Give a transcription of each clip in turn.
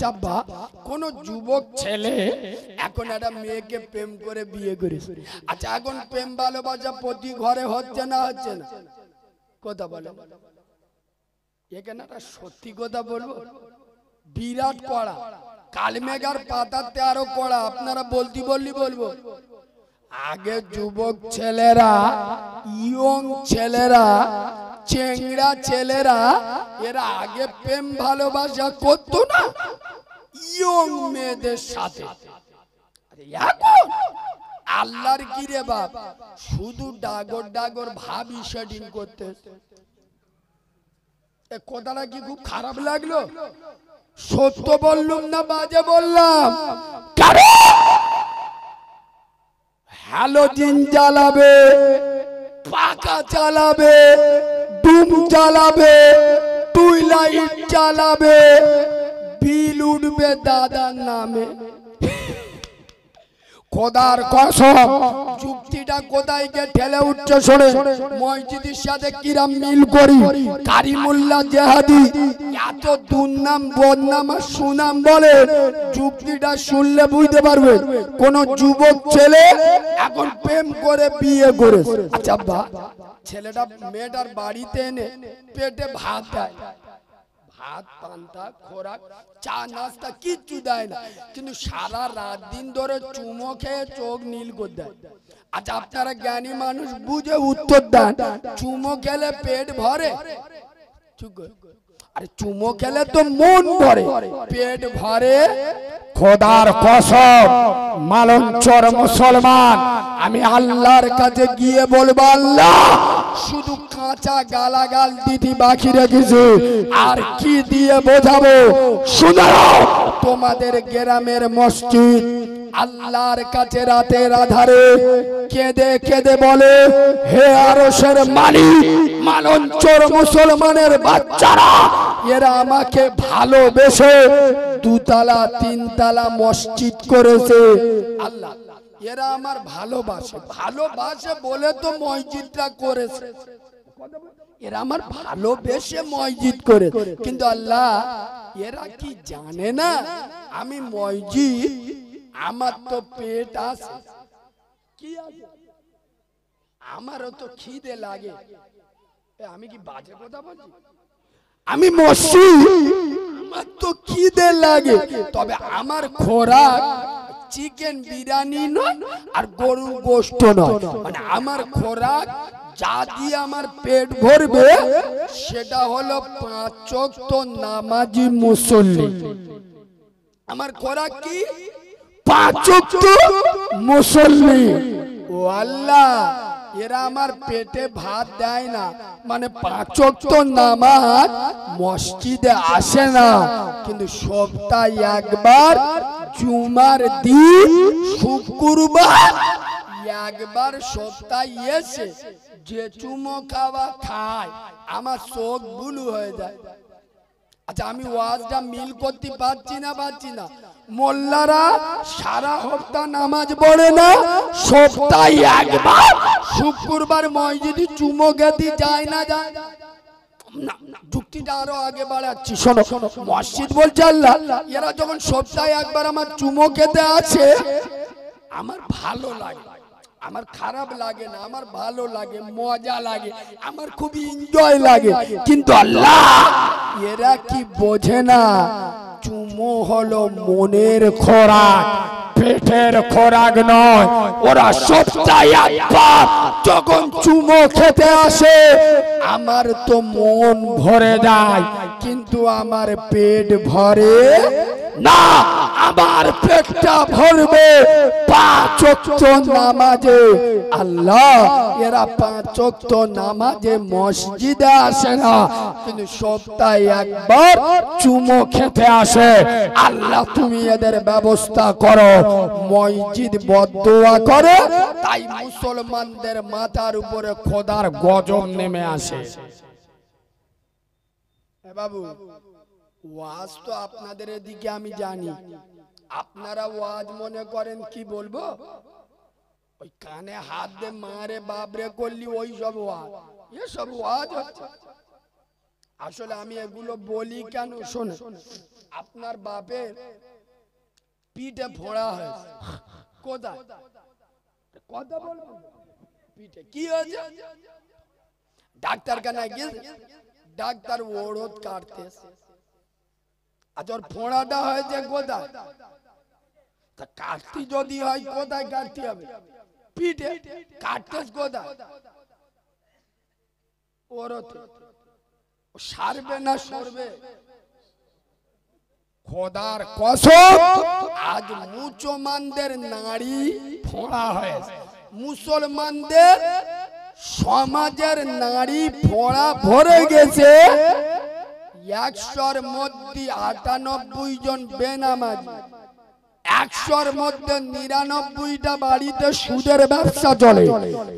আচ্ছা বা কোন যুবক ছেলে এখন একটা মেয়েকে প্রেম করে বিয়ে করেছে, আচ্ছা এখন প্রেম ভালোবাসা প্রতি ঘরে হচ্ছে না হচ্ছে না? কথা বলে এখানে একটা সত্যি কথা বলবো, বিরাট কড়া, কালমেঘার পাতাতে আরো কড়া। আপনারা বলতে বললি বলবো, আগে যুবক ছেলেরা, ইয়ং ছেলেরা, চেংড়া ছেলেরা, এরা আগে প্রেম ভালোবাসা করতো না ইয়ং মেয়েদের সাথে। এখন আল্লাহর কি রে বাপ, শুধু ডাগর ডাগর ভাবি সেটিং করতে। কথাটা কি খুব খারাপ লাগলো? সত্য বললুম না বাজে বললাম? হ্যালোজিন জ্বালাবে, পাকা চালাবে, ডুম জ্বালাবে, টুইলাইট জ্বালাবে, বিল উঠবে দাদার নামে। খোদার কসম, যুক্তিটা কোথায় গিয়ে ঠেলে উঠছে শোনে। মসজিদের সাথে কিরাম মিল করি, কারিমুল্লাহ জেহাদি এত দুর্নাম বদনাম আর সুনাম বলে, যুক্তিটা শুনলে বুঝতে পারবে। কোন যুবক ছেলে এখন প্রেম করে বিয়ে করে, আচ্ছা বা ছেলেটা মেয়েটার বাড়িতে এনে পেটে ভাত দেয়, ভাত পান্তা খোরাক চা নাস্তা কিচ্ছু দেয় না, কিন্তু সারা রাত দিন ধরে চুমো খেয়ে চোখ নীল করে দেয়। আচ্ছা আপনারা জ্ঞানী মানুষ বুঝে উত্তর দেন, চুমো খেলে পেট ভরে? আরে চুমো খেলে তো মন ভরে, পেট ভরে? খোদার কসম মালঞ্চর মুসলমান, আমি আল্লাহর কাছে গিয়ে বলবো, আল্লাহ শুধু কাঁচা গালাগাল দিতে বাকি রেখেছে, আর কি দিয়ে বোঝাবো? শুনো, তোমাদের গ্রামের মসজিদ আল্লাহর কাছে রাতের আধারে কেঁদে কেঁদে বলে, হে আরশের মালিক, মালঞ্চর মুসলমানের বাচ্চারা এরা আমাকে ভালোবেসে দুতলা তিনতলা মসজিদ করেছে। আল্লাহ এরা আমার ভালোবাসে, ভালোবাসে বলে তো মসজিদটা করেছে, এরা আমার ভালোবেসে মসজিদ করে। কিন্তু আল্লাহ এরা কি জানে না আমি মসজিদ, আমার তো পেট আছে, কি আছে, আমারও তো খিদে লাগে। আমি কি বাজে কথা বলছি? আমি মসজিদ, আমার তো খিদে লাগে, তবে আমার খোরাক চিকেন বিরিয়ানি নয় আর গরুর গোশত নয়, মানে আমার খোরাক যা দিয়ে আমার পেট ভরবে সেটা হলো 5 ওয়াক্ত নামাজি মুসল্লি। আমার খোরাক কি? 5 ওয়াক্ত মুসল্লি। ও আল্লাহ, এরা আমার পেটে ভাত দেয় না, মানে 5 ওয়াক্ত নামাজ মসজিদে আসে না, কিন্তু সপ্তাহে একবার জুমার দিন শুক্রবার একবার সপ্তাহে এসে যে চুমো খাওয়া খায় আমার চোখ বুলু হয়ে যায়। আচ্ছা আমি ওয়াজটা মিল করতে পারছি না? মোল্লারা সারা হপ্তাহ নামাজ পড়ে না, সপ্তাহে একবার শুক্রবার মসজিদে চুমো খেতে যায় না? যায় না। যুক্তিটা আরো আগে বাড়াচ্ছি, শোনো। মসজিদ বলছে আল্লাহ এরা যখন সপ্তাহে একবার আমার চুমো খেতে আছে, আমার ভালো লাগে, আমার খারাপ লাগে না, আমার ভালো লাগে, মজা লাগে, আমার খুব এনজয় লাগে। কিন্তু আল্লাহ এরা কি বোঝে না, চুমো হলো মনের খোরাক, পেটের খোরাক নয়। ওরা সপ্তাহে একবার যখন চুমো খেতে আসে আমার তো মন ভরে যায়, কিন্তু আমার পেট ভরে না। আমার পেটটা ভরবে 5 ওয়াক্ত নামাজে। আল্লাহ এরা 5 ওয়াক্ত নামাজে মসজিদে আসে না, কিন্তু সপ্তাহে একবার চুমো খেতে আসে। আল্লাহ তুমি এদের ব্যবস্থা করো। মসজিদ বদদোয়া করে, তাই মুসলমানদের মাথার উপরে খোদার গজব নেমে আসে। বাবু ওয়াজ তো আপনাদের এদিকে আমি জানি, আপনারা ওয়াজ মনে করেন কি বলবো, ওই কানে হাত দিয়ে মারে বাবরে করলি ওই সব ওয়াজ, এসব ওয়াজ হচ্ছে। আসলে আমি এগুলো বলি কেন শোনে, আপনার বাপের পিঠে ফোড়া হয়েছে, কোথায়? কথা বলবো, পিঠে কি হয়েছে? ডাক্তার খানায় গিয়ে ডাক্তার ওষুধ কাটতেছে। আচ্ছা, ওর ফোড়াটা হয়েছে কোথায়? তা কাটতি যদি হয় কোথায় কাটতে হবে? পিঠে। কাটতেস কোথায়? ওরতে। সারবে না সরবে? খোদার কসম, আজ মুসলমানদের নাড়ি ফোড়া হয়েছে, মুসলমানদের সমাজের নাড়ি ফোড়া ভরে গেছে। 100-র মধ্যে 98 জন বেনামাজি, 100-র মধ্যে 99টা বাড়িতে সুদের ব্যবসা চলে,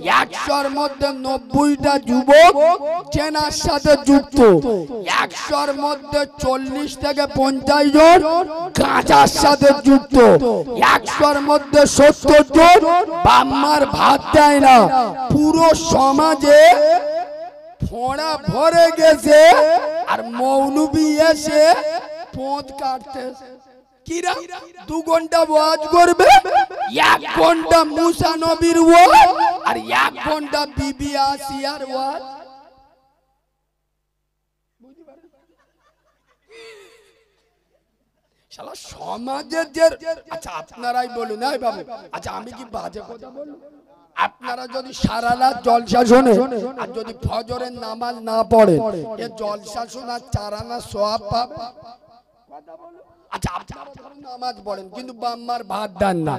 100-র মধ্যে 90টা যুবক জেনার সাথে যুক্ত, 100-র মধ্যে 40 থেকে 50 জন গাঁজার সাথে যুক্ত, 100-র মধ্যে 70 জন বাম্মার ভাত দেয় না। পুরো সমাজে ফোড়া ভরে গেছে, আর মৌলবি এসে পোঁত কাটতেছে। কিরা 2 ঘন্টা ওয়াজ করবে, 1 ঘন্টা মুসা নবীর ওয়াজ, আর 1 ঘন্টা বিবি আসিয়ার ওয়াজ। শালা সমাজের যে, আচ্ছা আপনারাই বলুন, এই বাবু, আচ্ছা আমি কি বাজে কথা বললাম? আপনারা যদি সারা রাত জলসা শোনে আর যদি ফজরের নামাজ না পড়ে, এ জলসা শোনা 4 আনা সওয়াব পাবে। আচ্ছা আপনারা ধরুন নামাজ পড়েন কিন্তু বাম্মার ভাত দেন না,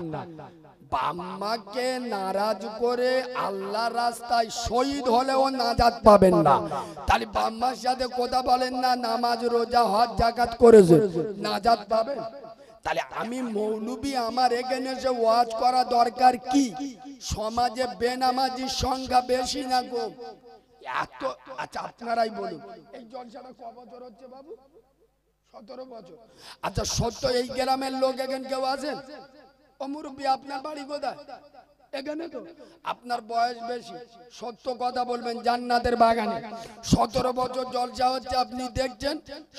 বাম্মাকে নারাজ করে আল্লাহর রাস্তায় শহীদ হলেও নাজাত পাবেন না। তাহলে বাম্মার সাথে কথা বলেন না, নামাজ রোজা হজ যাকাত করেছে, নাজাত পাবেন? তাহলে আমি মৌলবি, আমার এখানে এসে ওয়াজ করা দরকার কি? সমাজে বেনামাজির সংখ্যা বেশি না কম? এত। আচ্ছা আপনারাই বলুন, এই জলসাটা ক বছর হচ্ছে বাবু? 17 বছর। আচ্ছা সত্য এই গ্রামের লোক এখানে কেউ আছেন? ও মুরব্বি, আপনার বাড়ি কোথায়? এখানে তো। আপনার বয়স বেশি, সত্য কথা বলবেন, জান্নাতের বাগানে 17 বছর জলসা হচ্ছে, আপনি দেখছেন,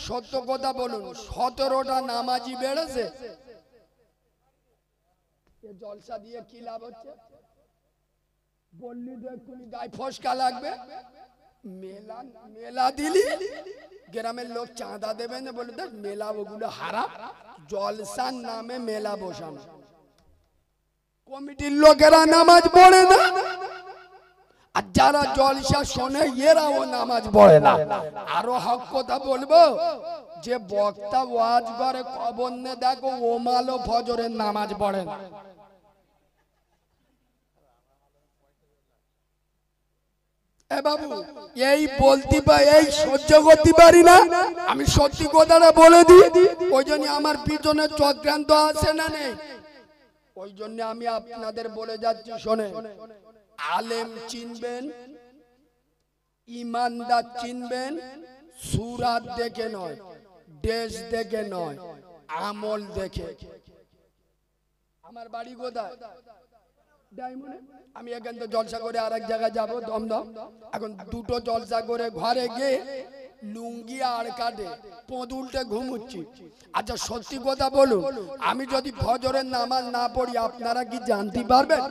সত্য কথা বলুন। 17টা নামাজি বেড়েছে, জলসা দিয়ে কি লাভ হচ্ছে? বললি তো এক্ষুনি গায়ে ফসকা লাগবে। মেলা মেলা দিলি গ্রামের লোক চাঁদা দেবে না, বলে দেখ মেলা ওগুলো হারাম, জলসার নামে মেলা বসানো। কমিটির লোকেরা নামাজ পড়ে না, আর যারা জলসা শোনে এরাও নামাজ পড়ে না। আরো হক কথা বলবো, যে বক্তা ওয়াজ করে খবর নে দেখো ওমালো ফজরের নামাজ পড়ে না। এ বাবু, এই বলতে এই সহ্য করতে পারি না, আমি সত্যি কথাটা বলে দিই। ওই জন্য আমার পিছনে চক্রান্ত আছে না নেই? ওই জন্য আমি আপনাদের বলে যাচ্ছি, শোনে, আলেম চিনবেন, ইমানদার চিনবেন, সুরাত দেখে নয়, দেশ দেখে নয়, আমল দেখে। আমার বাড়ি কোথায়? আমি এখান থেকে জলসা করে আরেক জায়গায় যাবো দমদম। এখন 2টো জলসা করে ঘরে গিয়ে লুঙ্গি আর কাটে পোঁদ উল্টে ঘুমুচ্ছি। আচ্ছা সত্যি কথা বলুন, আমি যদি ফজরের নামাজ না পড়ি আপনারা কি জানতে পারবেন?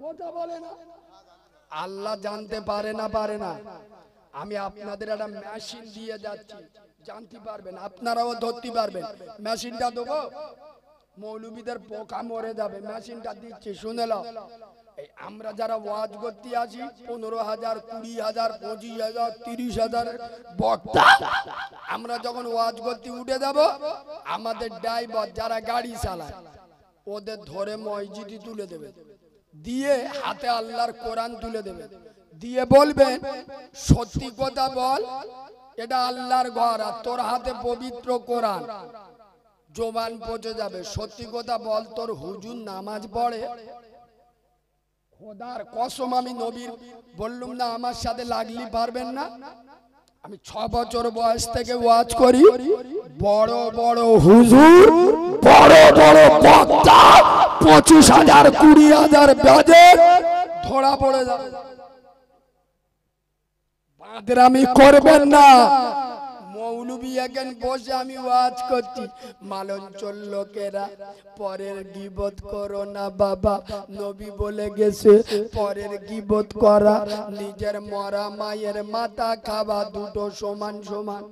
কথা বলে না, আল্লাহ জানতে পারে না, পারে না। আমি আপনাদের একটা মেশিন দিয়ে যাচ্ছি, জানতে পারবেন, আপনারাও ধরতে পারবেন। মেশিনটা দেবো, মৌলবীদের পোকা মরে যাবে। মেশিনটা দিচ্ছি, শুনে নাও। এই আমরা যারা ওয়াজ করতে আসি 15,000, 20,000, 25,000, 30,000 বক্তা, আমরা যখন ওয়াজ করতে উঠে যাব, আমাদের ড্রাইভার যারা গাড়ি চালায় ওদের ধরে মসজিদে তুলে দেবে, দিয়ে হাতে আল্লাহর কোরআন তুলে দেবে, দিয়ে বলবেন সত্যি কথা বল, এটা আল্লাহর ঘর আর তোর হাতে পবিত্র কোরআন। জবান পচে যাবে, সত্যি কথা বল তোর হুজুর নামাজ পড়ে? খোদার কসম আমি নবীর বললুম না, আমার সাথে লাগলি পারবেন না। আমি 6 বছর বয়স থেকে ওয়াজ করি, বড় বড় হুজুর, বড় বড় বক্তা 25,000, 20,000 বাজে ধরা পড়ে যাবে। বাদরামি করবেন না, মৌলবি এখন বসে আমি ওয়াজ করছি, মালঞ্চল লোকেরা পরের গীবত করো না বাবা, নবী বলে গেছে পরের গীবত করা নিজের মরা মায়ের মাথা খাওয়া, দুটো সমান সমান।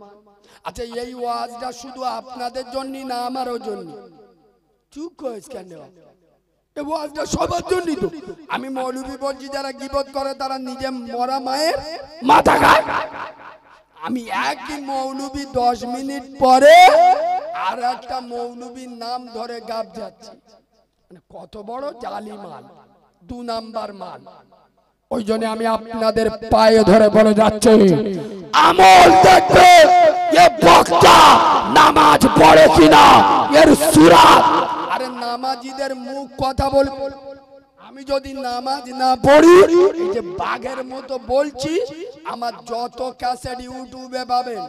আচ্ছা এই ওয়াজটা শুধু আপনাদের জন্য না আমারও জন্য? চুপ করেছ কেন? এই ওয়াজটা সবার জন্য তো। আমি মৌলবি বলছি যারা গীবত করে তারা নিজে মরা মায়ের মাথা খায়। আমি একই মৌলবি 10 মিনিট পরে আর একটা মৌলবির নাম ধরে গাব যাচ্ছি, মানে কত বড় জালি মাল, 2 নাম্বার মাল। ওই জন্য আমি আপনাদের পায়ে ধরে বলে যাচ্ছি, আমল দেখবে এ বক্তা নামাজ পড়ে কিনা, এর সুরাত। আরে নামাজিদের মুখ কথা বল, আমি যদি নামাজ না পড়ি এই যে বাঘের মতো বলছি, আমার যত ক্যাসেট ইউটিউবে পাবেন,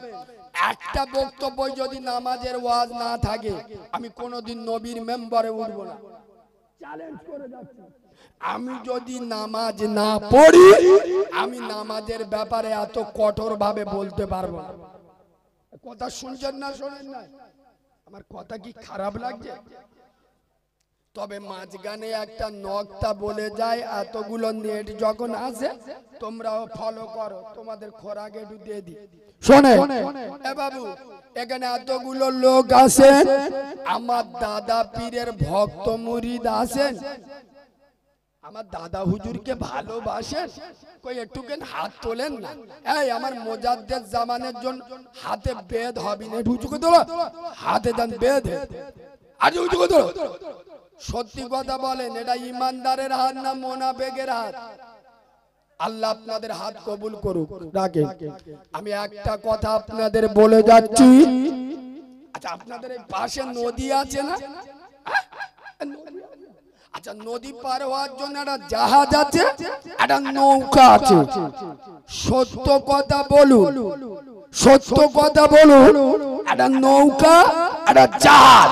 একটা বক্তব্য যদি নামাজের ওয়াজ না থাকে আমি কোনোদিন নবীর মেম্বারে উঠবো না, চ্যালেঞ্জ করে যাচ্ছি। আমি যদি নামাজ না পড়ি আমি নামাজের ব্যাপারে এত কঠোর ভাবে বলতে পারবো না। কথা শুনছেন না শোনেন না? আমার কথা কি খারাপ লাগছে? তবে মাঝখানে একটা নকতা বলে যায়, এতগুলো নেট যখন আসে তোমরাও ফলো করো, তোমাদের খোরাক একটু দিয়ে দিই। শোনে এ বাবু, এখানে এতগুলো লোক আছেন, আমার দাদা পীরের ভক্ত মুরিদ আছেন, আমার দাদা হুজুরকে ভালোবাসেন, কই একটুকেন হাত তোলেন না। এই আমার মোজাদ্দেদ জামানের জন্য হাতে বেদ হবি না, উঁচুকে তোলো, হাতে দেন বেদ, আর উঁচুকে তোলো। সত্যি কথা বলেন, এটা ইমানদারের হাত না মুনাফিকের হাত? আল্লাহ আপনাদের হাত কবুল করুক, রাখেন। আমি একটা কথা আপনাদের বলে যাচ্ছি, আচ্ছা আপনাদের এই পাশে নদী আছে না? আচ্ছা নদী পার হওয়ার জন্য একটা জাহাজ আছে, একটা নৌকা আছে। সত্য কথা বলুন, সত্য কথা বলুন, একটা নৌকা একটা জাহাজ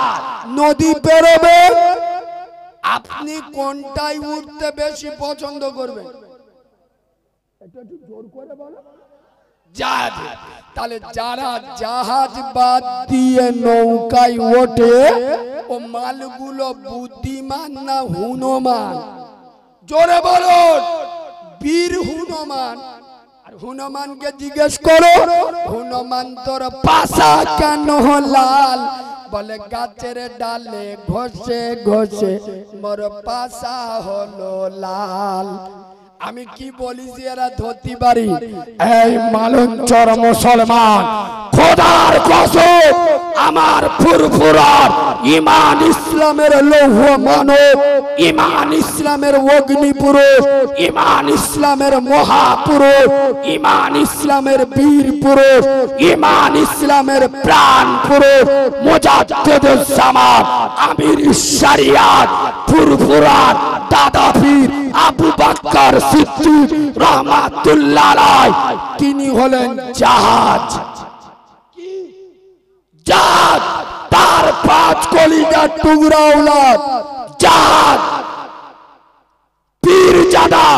নদী পেরোবে, আপনি কোনটাই উঠতে বেশি পছন্দ করবেন? একটু জোর করে বলো। জাহাজ। তাহলে যারা জাহাজ বাদ দিয়ে নৌকায় ওঠে ও মালগুলো বুদ্ধিমান না হুনমান? জোরে বলুন। বীর হুনমান। আর হুনমানকে জিজ্ঞেস করো, হুনমান তোর পাশা কেন লাল? বলে গাছের ডালে ঘষে ঘষে মোর পাশা হলো লাল। আমি কি বলি যে এরা ধরতে পারি? এই মালঞ্চর মুসলমান, খোদার কসম আমার ফুরফুরার ঈমান ইসলামের লৌহ মানব, ঈমান ইসলামের অগ্নি পুরুষ, ঈমান ইসলামের মহাপুরুষ, ঈমান ইসলামের বীর পুরুষ, ঈমান ইসলামের প্রাণ পুরুষ, মুজাদ্দিদুজ জামান, আমির শরিয়াত, ফুরফুরার দাদা পীর আবু বকর সিদ্দিক রাহমাতুল্লাহ আলাইহি, তিনি হলেন জাহাজ। জাহাজ, তার 5 কলিজার টুকরা औलाद জাহাজ। পীরজাদা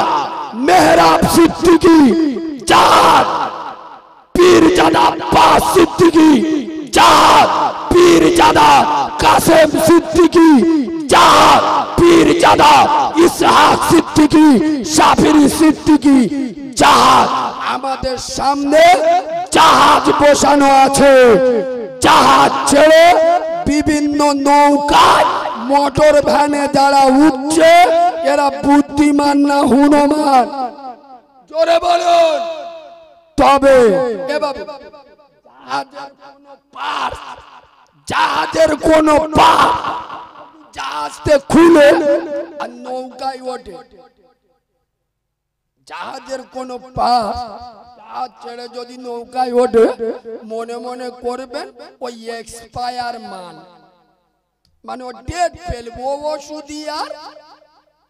মেহরাব সিদ্দিকী জাহাজ, পীরজাদা আব্বাস সিদ্দিকী জাহাজ, পীরজাদা কাসেম সিদ্দিকী জাহাজ, পীরজাদা ইসহাক সিদ্দিকী, শাফিঈ সিদ্দিকী জাহাজ। আমাদের সামনে জাহাজ বসানো আছে। জাহাজ ছেড়ে বিভিন্ন নৌকায় মোটর ভ্যানে যারা উঠছে এরা বুদ্ধিমান না হুনমান? জোরে বলুন। তবে জাহাজের কোন পার জাহাজতে খুলে আর নৌকায় ওঠে, জাহাজের কোন পার জাহাজ ছেড়ে যদি নৌকায় ওঠে মনে মনে করবেন ওই এক্সপায়ার মাল, মানে ও ডেট ফেলবো ওষুধি আর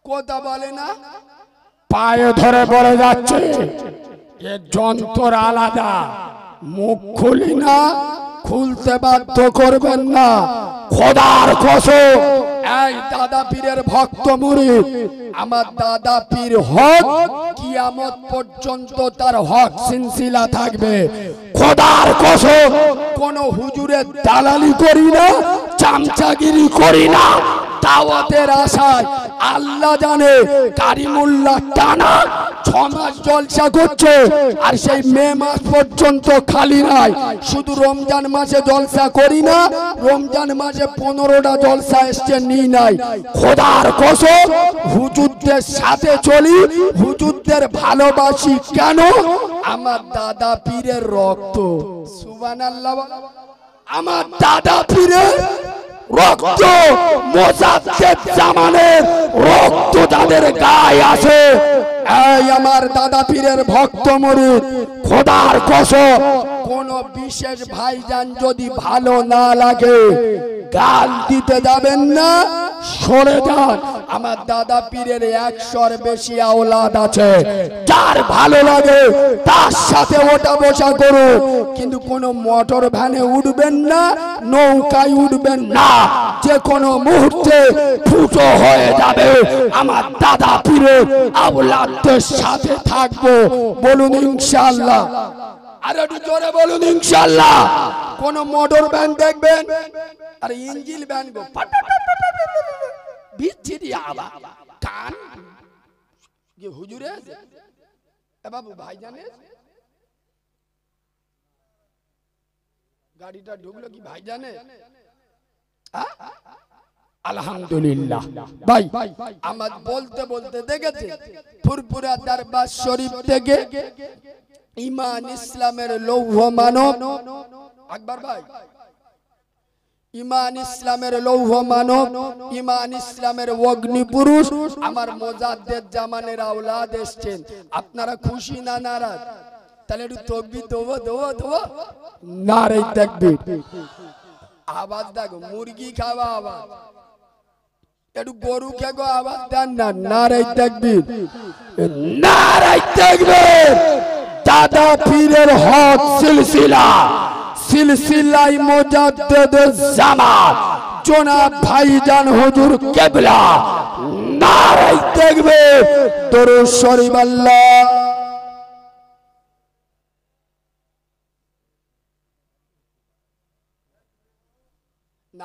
কথা বলে না। পায়ে ধরে বলে যাচ্ছে এ যন্ত্র আলাদা, মুখ খুলি না, খুলতে বাধ্য করবেন না। খোদার কসম এই দাদা পীরের ভক্ত মুরিদ, আমার দাদা পীর হক কিয়ামত পর্যন্ত তার হক সিলসিলা থাকবে। খোদার কসম কোন হুজুরের দালালি করি না, চামচাগিরি করি না। দাওয়াতের আশায় আল্লাহ জানে কারিমুল্লাহ টানা 6 মাস জলসা করছে, আর সেই মে মাস পর্যন্ত খালি নাই। শুধু রমজান মাসে জলসা করি না, রমজান মাসে 15টা জলসা এসছে নি নাই। খোদার কসম হুজুরদের সাথে চলি, হুজুরদের ভালোবাসি। কেন? আমার দাদা পীরের রক্ত। সুবহানাল্লাহ। আমার দাদা পীরের রক্ত, মোজাদ্দেদ জামানের রক্ত যাদের গায়ে আছে, এই আমার দাদা পীরের ভক্ত মুরিদ। খোদার কসম কোন বিশেষ ভাইজান যদি ভালো না লাগে গাল দিতে যাবেন না, সরে যান। আমার দাদা পীরের 100-র বেশি আওলাদ আছে, যার ভালো লাগে তার সাথে ওটা বসা করুন, কিন্তু কোনো মোটর ভ্যানে উঠবেন না, নৌকায় উঠবেন না। যে কোনো মুহূর্তে ফুটো হয়ে যাবে। আমার দাদা পীরের আওলাদদের সাথে থাকবো। বলুন ইনশাআল্লাহ। আর একটু জোরে বলুন ইনশাআল্লাহ। কোন মোটর ভ্যান দেখবেন আর ইঞ্জিন ভ্যান গো বিচ্ছিরি আবা কান যে হুজুরে এ বাবু ভাইজানে গাড়িটা ঢুকলো কি ভাইজানে? আলহামদুলিল্লাহ। ভাই আমার বলতে বলতে দেখেছে ফুরফুরা দরবার শরীফ থেকে ঈমান ইসলামের লৌহ মানব আকবর ভাই, ঈমান ইসলামের লৌহ মানব, ঈমান ইসলামের অগ্নি পুরুষ আমার মোজাদ্দেদ জামানের আওলাদ এসেছেন। আপনারা খুশি না নারাজ? তাহলে একটু তাকবীর দেবো দেবো দেবো। নারে তাকবীর। আওয়াজ দেখো, মুরগি খাওয়া আওয়াজ, একটু গরু খেগো আওয়াজ দেন না। নারে তাকবীর, নারে তাকবীর। দাদা পীরের হক সিলসিলা, সিলসিলাই মোজাদ্দেদ জামান জনাব ভাইজান হুজুর কিবলা। নারে তাকবীর। দরুদ শরীফ। আল্লাহ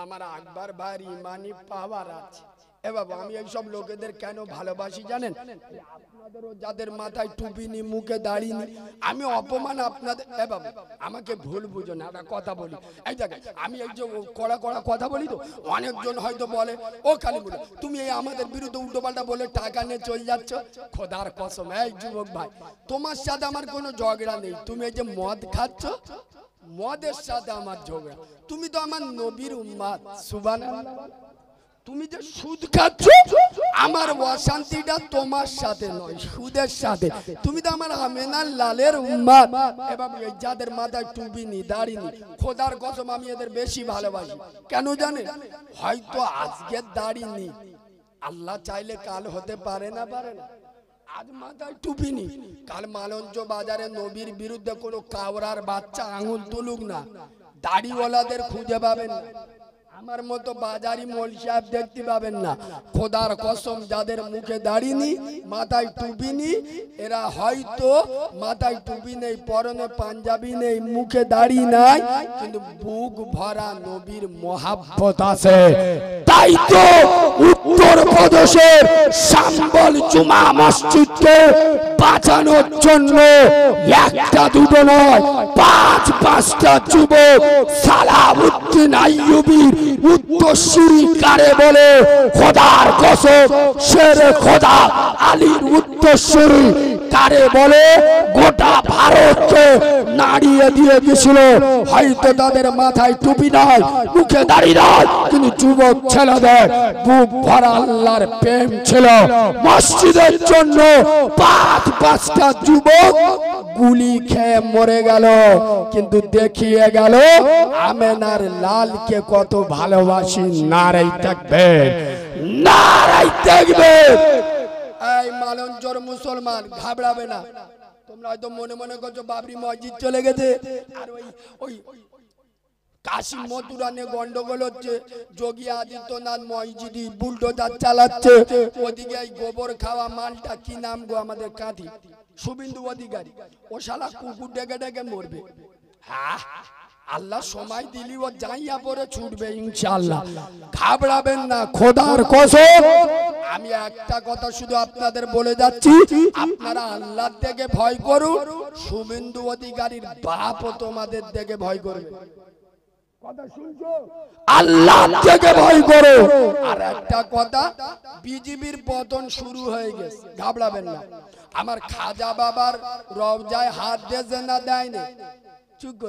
আমার আকবর ভাইয়ের ইমানি পাওয়ার আছে। এ বাবা আমি এইসব লোকেদের কেন ভালোবাসি জানেন? আপনাদেরও যাদের মাথায় টুপি নি, মুখে দাড়ি নি, আমি অপমান আপনাদের। এ বাবা আমাকে ভুল বুঝো না, একটা কথা বলি। এই জায়গায় আমি এই যে কড়া কড়া কথা বলি তো, অনেকজন হয়তো বলে ও কালীমুল্লা তুমি এই আমাদের বিরুদ্ধে উল্টোপাল্টা বলে টাকা নিয়ে চলে যাচ্ছ। খোদার কসম এই যুবক ভাই, তোমার সাথে আমার কোনো ঝগড়া নেই। তুমি এই যে মদ খাচ্ছ, মদের সাথে আমার ঝগড়া। তুমি তো আমার নবীর উম্মত। সুবহানাল্লাহ। তুমি যে সুদ খাচ্ছ, আমার অশান্তিটা তোমার সাথে নয়, সুদের সাথে। তুমি তো আমার আমেনার লালের উম্মত। এবং এই যাদের মাথায় টুপি নি, দাড়ি নি, খোদার কসম আমি এদের বেশি ভালোবাসি। কেন জানেন? হয়তো আজকের দাড়ি নি, আল্লাহ চাইলে কাল হতে পারে না, পারে না। আজ মাথায় টুপি নি, কাল মালঞ্চ বাজারে নবীর বিরুদ্ধে কোনো কাওরার বাচ্চা আঙুল তুলুক না, দাড়িওয়ালাদের খুঁজে পাবেন না। আমার মতো বাজারি মৌল সাহেব দেখতে পাবেন না। খোদার কসম যাদের মুখে দাড়ি নি, মাথায় টুপি নি, এরা হয়তো মাথায় টুপি নেই, পরনে পাঞ্জাবি নেই, মুখে দাড়ি নাই, কিন্তু বুক ভরা নবীর মহাব্বত আছে। তাই তো উত্তর প্রদেশের শাম্বল জুমা মসজিদকে বাঁচানোর জন্য একটা দুটো নয়, 5-5টা যুবক সালাউদ্দিন আইয়ুবীর উত্তরসূরি কারে বলে? খোদার কসম শেরে খোদা আলীর উত্তরসূরি কারে বলে? গোটা ভারতকে নাড়িয়ে দিয়ে গেছিল। হয়তো তাদের মাথায় টুপি নাই, মুখে দাড়ি নাই, কিন্তু যুবক ছেলেদের বুক ভরা আল্লাহর প্রেম ছিল। মসজিদের জন্য 5-5টা যুবক গুলি খেয়ে মরে গেল, কিন্তু দেখিয়ে গেল আমেনার লালকে কত ভালোবাসি। নারে তাকবীর, নারে তাকবীর। এই মালঞ্চর মুসলমান ঘাবড়াবে না। তোমরা হয়তো মনে মনে করছো বাবরি মসজিদ চলে গেছে, আর ওই কাশী মথুরা নিয়ে গন্ডগোল হচ্ছে, যোগী আদিত্যনাথ মসজিদি বুলডোজার চালাচ্ছে, ওদিকে এই গোবর খাওয়া মালটা কি নাম গো আমাদের কাঁথি শুভেন্দু অধিকারী, ও শালা কুকুর ডেকে ডেকে মরবে। হ্যাঁ, আল্লাহ সময় দিলি ও যাইয়া পরে ছুটবে ইনশাআল্লাহ, ঘাবড়াবেন না খোদার কসম। আমি একটা কথা শুধু আপনাদের বলে যাচ্ছি, আপনারা আল্লাহর থেকে ভয় করুন, শুভেন্দু অধিকারীর বাপও তোমাদের থেকে ভয় করবে। কথা শুনছো? আল্লাহ থেকে ভয় করো। আর একটা কথা, বিজেপির পতন শুরু হয়ে গেছে, ঘাবড়াবেন না। আমার খাজা বাবার রওজায় হাত দিয়েছে না দেয়নি? চুপ,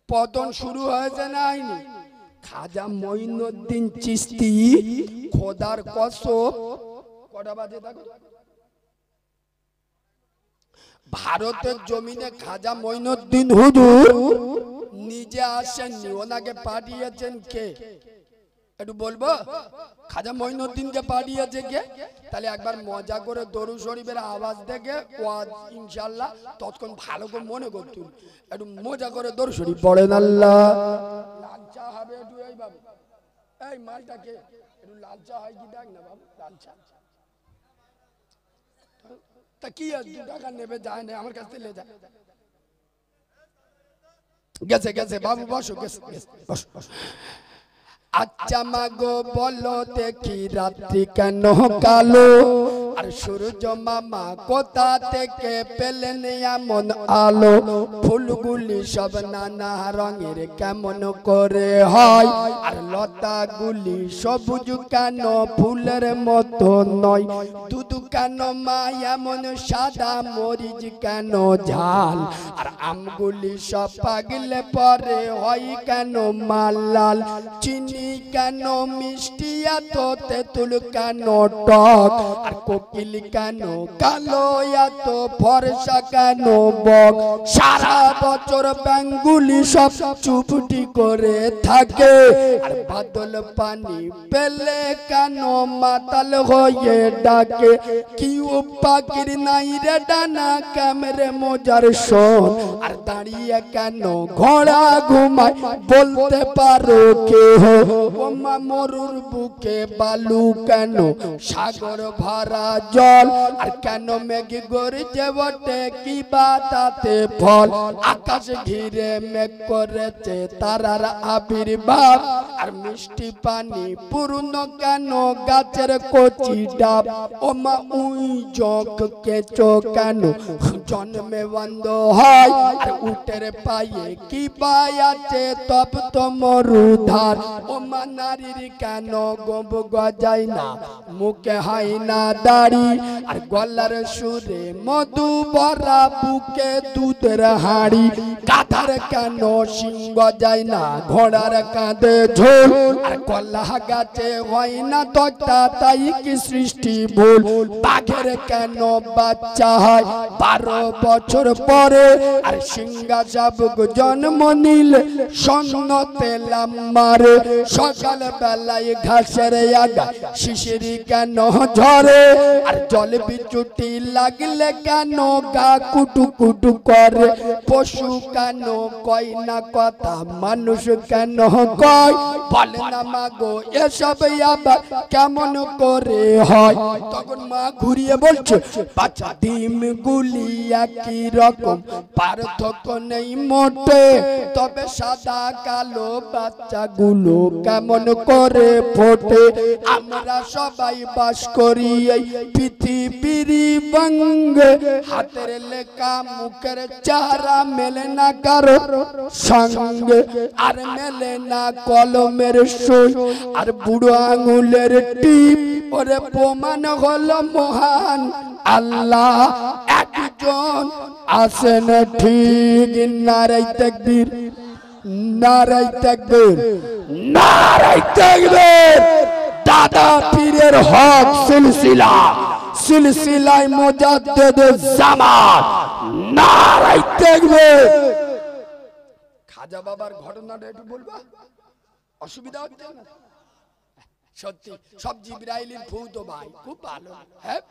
পতন শুরু হয়েছে না হয়নি? খাজা মঈনুদ্দিন চিশতি খোদার কসম, কটা বাজে থাকো, ভারতের জমিনে খাজা মঈনুদ্দিন হুজুর নিজে আসেননি, ওনাকে পাঠিয়েছেন কে একটু বলবো? খাজা মঈনুদ্দিনকে পাঠিয়েছে কে? তাহলে একবার মজা করে দরুদ শরীফের আওয়াজ দেখে ওয়াজ ইনশাআল্লাহ ততক্ষণ ভালো করে মনে করতুন। একটু মজা করে দরুদ শরীফ পড়েন। আল্লাহ লাল চা হবে একটু, এই বাবু এই মালটাকে একটু লাল চা হয় কি দেখ না বাবু, লাল চা। তা কি 2 টাকা নেবে, যায় না আমার কাছ থেকে লে যায়। গেছে গেছে বাবু, বসো, গেছে বসো বসো। আচ্ছা মাগো বলো দেখি রাত্রি কেন কালো, আর সূর্য মামা কোথা থেকে পেলেন এমন আলো, ফুলগুলি সব নানা রঙের কেমন করে হয়, আর লতাগুলি সবুজ কেন ফুলের মতো নয়, দুধ কেন মা এমন সাদা, মরিচ কেন ঝাল, আর আমগুলি সব পাগলে পরে হয় কেন মাল লাল, চিনি কেন মিষ্টি এত, তেঁতুল কেন টক, আর কোকিল কেন কালো এত, ফর্সা কেন বক, সারা বছর ব্যাঙগুলি সব চুপটি করে থাকে, আর বাদল পানি পেলে কেন মাতাল হয়ে ডাকে, কি পাখির নাই রে ডানা ক্যামেরে মজার শোন, আর দাঁড়িয়ে কেন ঘোড়া ঘুমায় বলতে পারো কে হো, ওমা মরুর বুকে বালু কেন সাগর ভরা জল, আর কেন মেঘ গর্জে ওঠে কি বা তাতে ফল, আকাশ ঘিরে মেঘ করেছে তারার আবির্ভাব, আর মিষ্টি পানি পূর্ণ কেন গাছের কচি ডাব, ওমা উই জক কেঁচো কেন জন্মে বন্ধ হয়, আর উটের পায়ে কি বা আছে তপ তো মরুধার, ওমা নারীর কেন গোব গজায় না মুখে হয় না দাড়ি, আর গলার সুরে মধু ভরা বুকে দুধের হাঁড়ি, গাধার কেন সিংহ যায় না ঘোড়ার কাঁধে ঝোল, আর কলা গাছে হয় না তক্তা তাই কি সৃষ্টি ভুল, বাঘের কেন বাচ্চা হয় 12 বছর পরে, আর সিংহা শাবক জন্ম নিলে স্বর্ণ তেলাম মারে, সকাল বেলায় ঘাসের আগা শিশিরি কেন ঝরে, আর জল বিচুটি লাগলে কেন গা কুটু কুটু করে, পশু কেন কয় না কথা মানুষ কেন কয়, বলে না মাগো এসব আবার কেমন করে হয়, তখন মা ঘুরিয়ে বলছে বাচ্চা ডিম গুলি একই রকম পার্থক্য নেই মোটে, তবে সাদা কালো বাচ্চাগুলো কেমন করে ফোটে, আমরা সবাই বাস করি এই পৃথিবীর বঙ্গে, হাতের লেখা মুখের চেহারা মেলে না কারো সঙ্গে, আর মেলে না কলমের সুর আর বুড়ো আঙুলের টিপ, ওরে প্রমাণ হলো মহান আল্লাহ একজন আছেন ঠিক। নারাই তাকবীর, নারাই তাকবীর, নারাই তাকবীর। দাদা পীরের হক সিলসিলা, সিলসিলায় মুজাদ্দিদুজ জামান, নারাই তাকবীর। খাজা বাবার ঘটনাটা একটু বলবা, অসুবিধা হচ্ছে না? সত্যি সব জিবরাইলের ফুতো ভাই, খুব ভালো। হ্যাঁ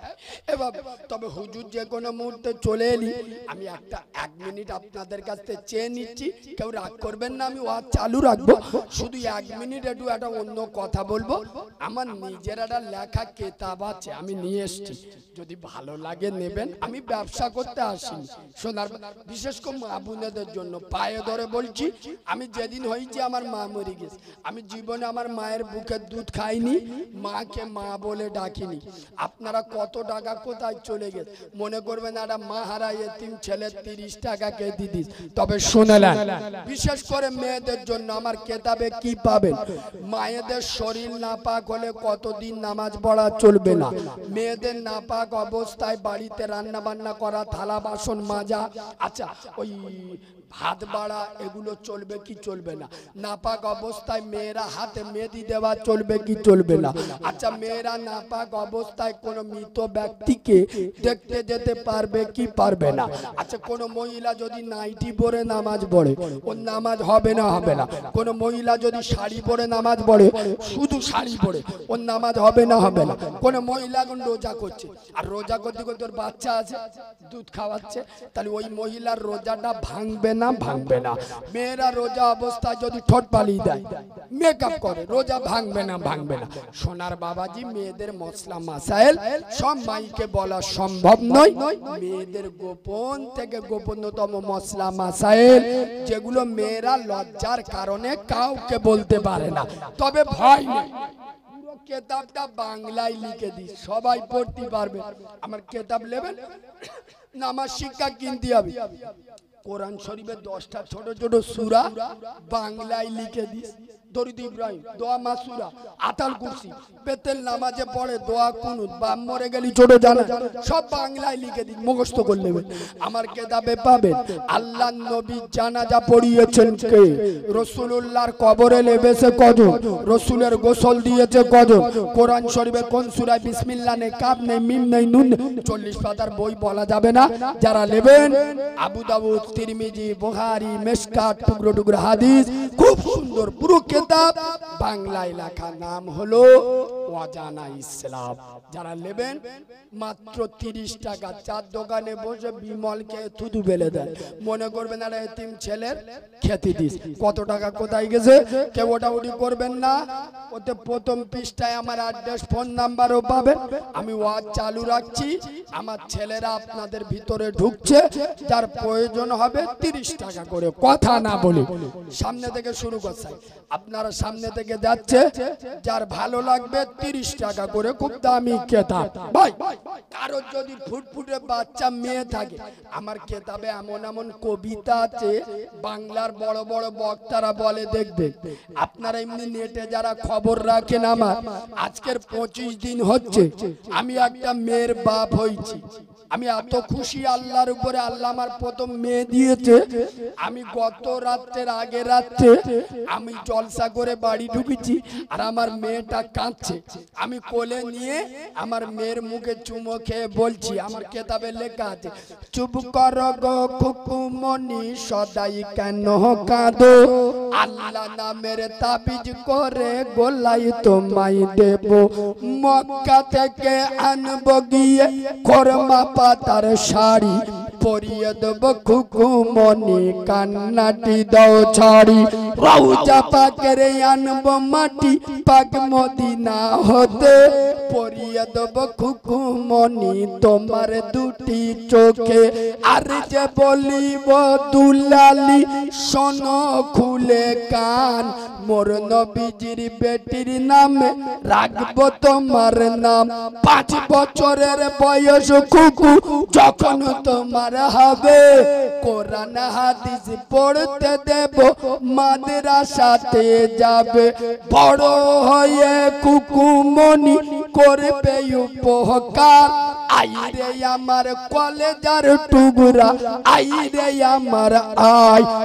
এবার তবে হুজুর যে কোনো মুহূর্তে চলে এলি, আমি একটা 1 মিনিট আপনাদের কাছ থেকে চেয়ে নিচ্ছি, কেউ রাগ করবেন না, আমি ওয়াজ চালু রাখবো, শুধু 1 মিনিট একটু একটা অন্য কথা বলবো। আমার নিজের একটা লেখা কিতাব আছে, আমি নিয়ে এসেছি, যদি ভালো লাগে নেবেন। আমি ব্যবসা করতে আসিনি, সোনার বিশেষ করে মা বোনেদের জন্য পায়ে ধরে বলছি, আমি যেদিন হয়েছি আমার মা মরে গেছে, আমি জীবনে আমার মায়ের বুকের দুধ খাইনি, মাকে মা বলে ডাকিনি। আপনারা কত টাকা কোথায় চলে গেছে মনে করবেন, একটা মা হারা এতিম ছেলে 30 টাকা কে দিদিস। তবে শুনেলেন, বিশেষ করে মেয়েদের জন্য আমার কেতাবে কি পাবেন, মায়েদের শরীর নাপাক হলে কতদিন নামাজ পড়া চলবে না, মেয়েদের নাপাক অবস্থায় বাড়িতে রান্না বান্না করা, থালা বাসন মাজা, আচ্ছা ওই ভাত বাড়া, এগুলো চলবে কি চলবে না, নাপাক অবস্থায় মেয়েরা হাতে মেহেদি দেওয়া চলবে কি চলবে না, আচ্ছা মেয়েরা নাপাক অবস্থায় কোনো মৃত ব্যক্তিকে দেখতে যেতে পারবে কি পারবে না, আচ্ছা কোনো মহিলা যদি নাইটি পরে নামাজ পড়ে ওর নামাজ হবে না হবে না, কোনো মহিলা যদি শাড়ি পরে নামাজ পড়ে, শুধু শাড়ি পরে, ওর নামাজ হবে না হবে না, কোনো মহিলা এখন রোজা করছে আর রোজা করতে করতে ওর বাচ্চা আছে দুধ খাওয়াচ্ছে, তাহলে ওই মহিলার রোজাটা ভাঙবে না ভাঙবে না। মেয়েরা রোজা অবস্থায় যদি ঠোঁট পালিয়ে দেয়, মেকআপ করে, রোজা ভাঙবে না ভাঙবে না। সোনার বাবাজি, মেয়েদের মশলা মাসাইল সব মাইকে বলা সম্ভব নয়, মেয়েদের গোপন থেকে গোপনতম মশলা মাসাইল যেগুলো মেয়েরা লজ্জার কারণে কাউকে বলতে পারে না, তবে ভয় নেই, কেতাবটা বাংলায় লিখে দিই, সবাই পড়তে পারবে। আমার কেতাব নেবেন না, আমার শিক্ষা কিনতে হবে, কোরআন শরীফের 10টা ছোট ছোট সূরা বাংলায় লিখে দিস, দরুদ ইব্রাহিম, দোয়া মাসুরা, আতাল কুরসি, বেতেল নামাজে পড়ে দোয়া কুনুত, বাম মরে গেলি ছোট জানা, সব বাংলায় লিখে দিন, মুখস্থ করে নেবেন। আমার কেতাবে পাবেন আল্লাহর নবী জানাজা পড়িয়েছেন কে, রাসূলুল্লাহর কবরে লেবেছে কজন, রাসূলের গোসল দিয়েছে কজন, কোরআন শরীফে কোন সূরায় বিসমিল্লাহ নেই, কাফ নেই, মিম নেই, নুন নেই, 40 পাতার বই বলা যাবে না। যারা নেবেন আবু দাউদ, তিরমিজি, বুখারী, মিশকাত, টুকরো টুকরো হাদিস, খুব সুন্দর পুরো কিতাব বাংলায় লেখা, নাম হলো ওয়াজানা ইসলাম। যারা নেবেন মাত্র 30 টাকা, চার দোকানে বসে বিমল কে থুতু ফেলে দেন, মনে করবেন আরে এতিম ছেলের খেতে দিস, কত টাকা কোথায় গেছে কেউ ওটা উঠি করবেন না। ওতে প্রথম পৃষ্ঠায় আমার অ্যাড্রেস, ফোন নাম্বারও পাবেন। আমি ওয়াজ চালু রাখছি, আমার ছেলেরা আপনাদের ভিতরে ঢুকছে, যার প্রয়োজন হবে 30 টাকা করে, কথা না বলে সামনে থেকে শুরু করছে, আপনারা সামনে থেকে যাচ্ছে, যার ভালো লাগবে 30 টাকা করে, খুব দামি কেতাব। ভাই কারোর যদি ফুটফুটে বাচ্চা মেয়ে থাকে, আমার কেতাবে এমন এমন কবিতা আছে বাংলার বড় বড় বক্তারা বলে, দেখবে আপনারা এমনি নেটে যারা খবর রাখেন, আমার আজকের 25 দিন হচ্ছে আমি একটা মেয়ের বাপ হয়েছি, আমি এত খুশি আল্লাহর উপরে, আল্লাহ আমার প্রথম মেয়ে দিয়েছে। আমি গত রাত্রের আগে রাত্রে আমি জলসা করে বাড়ি ঢুকেছি, আর আমার মেয়েটা কাঁদছে, আমি কোলে নিয়ে আমার মেয়ের মুখে চুমো খেয়ে বলছি, আমার কেতাবে লেখা আছে, চুপ কর গো খুকুমনি সদাই কেন কাঁদো, আল্লাহ নামের তাবিজ করে গোলাই তোমায় দেব, মক্কা থেকে আনবো গিয়ে খরমা পাতার শাড়ি, পরিয়ে দেব খুকুমনি কান্নাটি দাও ছাড়ি, রওজা পাকের আনবো মাটি পাক মদিনা হতে, পরিয়ে দেব খুকুমনি তোমার দুটি চোখে, আর যে বলিব দুলালি শোনো খুলে কান, মোর নবীজির বেটির নামে রাখবো তোমার নাম, 5 বছরের বয়স খুকু যখন তোমার হবে, কোরআন হাদিস পড়তে দেব, মাদ্রাসাতে যাবে, বড় হয়ে খুকুমনি করবে উপকার, আইরে আমার কলেজার টুকরা, আইরে আমার আয়।